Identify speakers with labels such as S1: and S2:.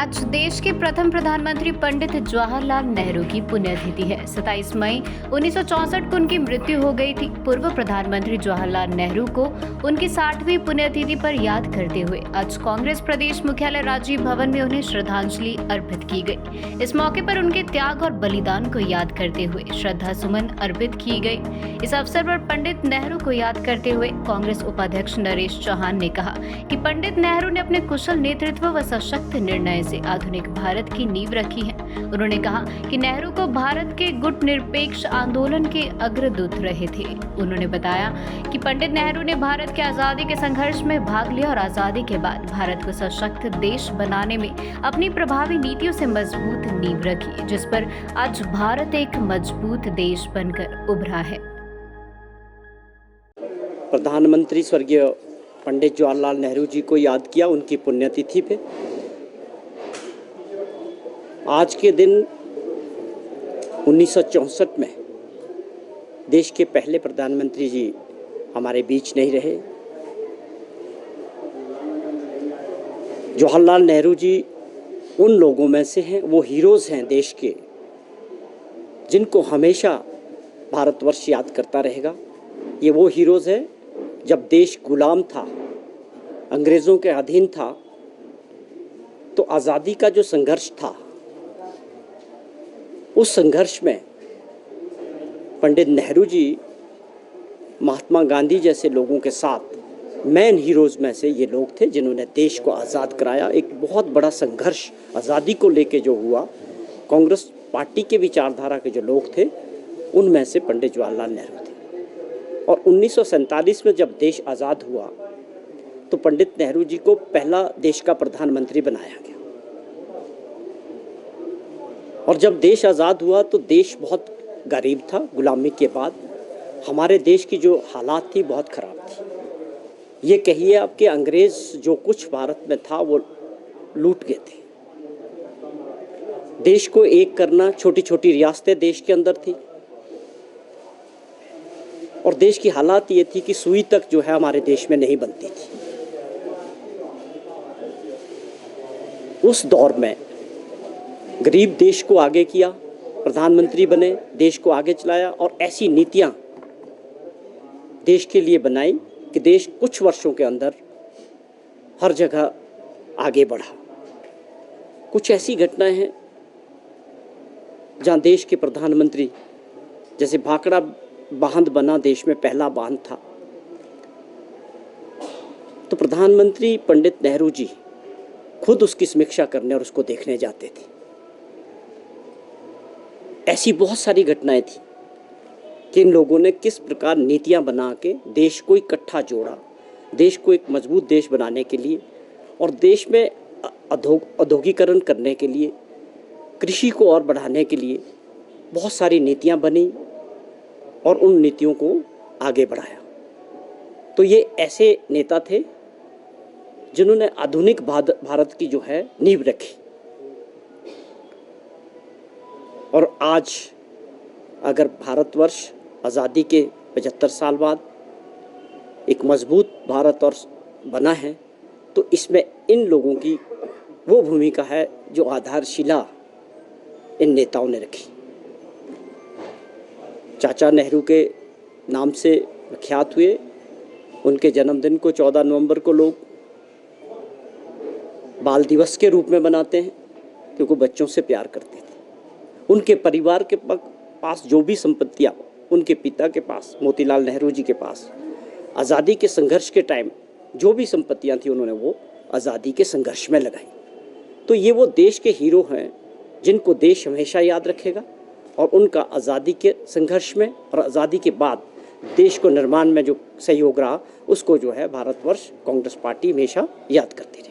S1: आज देश के प्रथम प्रधानमंत्री पंडित जवाहरलाल नेहरू की पुण्यतिथि है। 27 मई 1964 को उनकी मृत्यु हो गई थी। पूर्व प्रधानमंत्री जवाहरलाल नेहरू को उनकी 60वीं पुण्यतिथि पर याद करते हुए आज कांग्रेस प्रदेश मुख्यालय राजीव भवन में उन्हें श्रद्धांजलि अर्पित की गई। इस मौके पर उनके त्याग और बलिदान को याद करते हुए श्रद्धा सुमन अर्पित की गई। इस अवसर पर पंडित नेहरू को याद करते हुए कांग्रेस उपाध्यक्ष नरेश चौहान ने कहा कि पंडित नेहरू ने अपने कुशल नेतृत्व व सशक्त निर्णय से आधुनिक भारत की नींव रखी है। उन्होंने कहा कि नेहरू को भारत के गुट निरपेक्ष आंदोलन के अग्रदूत रहे थे। उन्होंने बताया कि पंडित नेहरू ने भारत के आजादी के संघर्ष में भाग लिया और आजादी के बाद भारत को सशक्त देश बनाने में अपनी प्रभावी नीतियों से मजबूत नींव रखी, जिस पर आज भारत एक मजबूत देश बनकर उभरा है।
S2: प्रधानमंत्री स्वर्गीय पंडित जवाहरलाल नेहरू जी को याद किया उनकी पुण्यतिथि पे। आज के दिन 1964 में देश के पहले प्रधानमंत्री जी हमारे बीच नहीं रहे। जवाहरलाल नेहरू जी उन लोगों में से हैं, वो हीरोज़ हैं देश के, जिनको हमेशा भारतवर्ष याद करता रहेगा। ये वो हीरोज़ हैं जब देश गुलाम था, अंग्रेज़ों के अधीन था, तो आज़ादी का जो संघर्ष था, उस संघर्ष में पंडित नेहरू जी महात्मा गांधी जैसे लोगों के साथ मेन हीरोज़ में से ये लोग थे, जिन्होंने देश को आज़ाद कराया। एक बहुत बड़ा संघर्ष आज़ादी को लेके जो हुआ, कांग्रेस पार्टी के विचारधारा के जो लोग थे, उनमें से पंडित जवाहरलाल नेहरू थे। और 1947 में जब देश आज़ाद हुआ तो पंडित नेहरू जी को पहला देश का प्रधानमंत्री बनाया गया। और जब देश आज़ाद हुआ तो देश बहुत गरीब था। गुलामी के बाद हमारे देश की जो हालात थी बहुत ख़राब थी। ये कहिए अब कि अंग्रेज़ जो कुछ भारत में था वो लूट गए थे। देश को एक करना, छोटी छोटी रियासतें देश के अंदर थी, और देश की हालात ये थी कि सुई तक जो है हमारे देश में नहीं बनती थी। उस दौर में गरीब देश को आगे किया, प्रधानमंत्री बने, देश को आगे चलाया, और ऐसी नीतियां देश के लिए बनाई कि देश कुछ वर्षों के अंदर हर जगह आगे बढ़ा। कुछ ऐसी घटनाएं हैं जहां देश के प्रधानमंत्री, जैसे भाखड़ा बांध बना, देश में पहला बांध था, तो प्रधानमंत्री पंडित नेहरू जी खुद उसकी समीक्षा करने और उसको देखने जाते थे। ऐसी बहुत सारी घटनाएं थी कि इन लोगों ने किस प्रकार नीतियां बना के देश को इकट्ठा जोड़ा, देश को एक मजबूत देश बनाने के लिए, और देश में औद्योगिकरण करने के लिए, कृषि को और बढ़ाने के लिए बहुत सारी नीतियां बनी और उन नीतियों को आगे बढ़ाया। तो ये ऐसे नेता थे जिन्होंने आधुनिक भारत की जो है नींव रखी। और आज अगर भारतवर्ष आज़ादी के 75 साल बाद एक मजबूत भारत और बना है, तो इसमें इन लोगों की वो भूमिका है जो आधारशिला इन नेताओं ने रखी। चाचा नेहरू के नाम से विख्यात हुए। उनके जन्मदिन को 14 नवंबर को लोग बाल दिवस के रूप में मनाते हैं, क्योंकि बच्चों से प्यार करते थे। उनके परिवार के पास जो भी संपत्तियां, उनके पिता के पास, मोतीलाल नेहरू जी के पास, आज़ादी के संघर्ष के टाइम जो भी संपत्तियां थी, उन्होंने वो आज़ादी के संघर्ष में लगाई। तो ये वो देश के हीरो हैं जिनको देश हमेशा याद रखेगा, और उनका आज़ादी के संघर्ष में और आज़ादी के बाद देश को निर्माण में जो सहयोग रहा, उसको जो है भारतवर्ष कांग्रेस पार्टी हमेशा याद करती रही।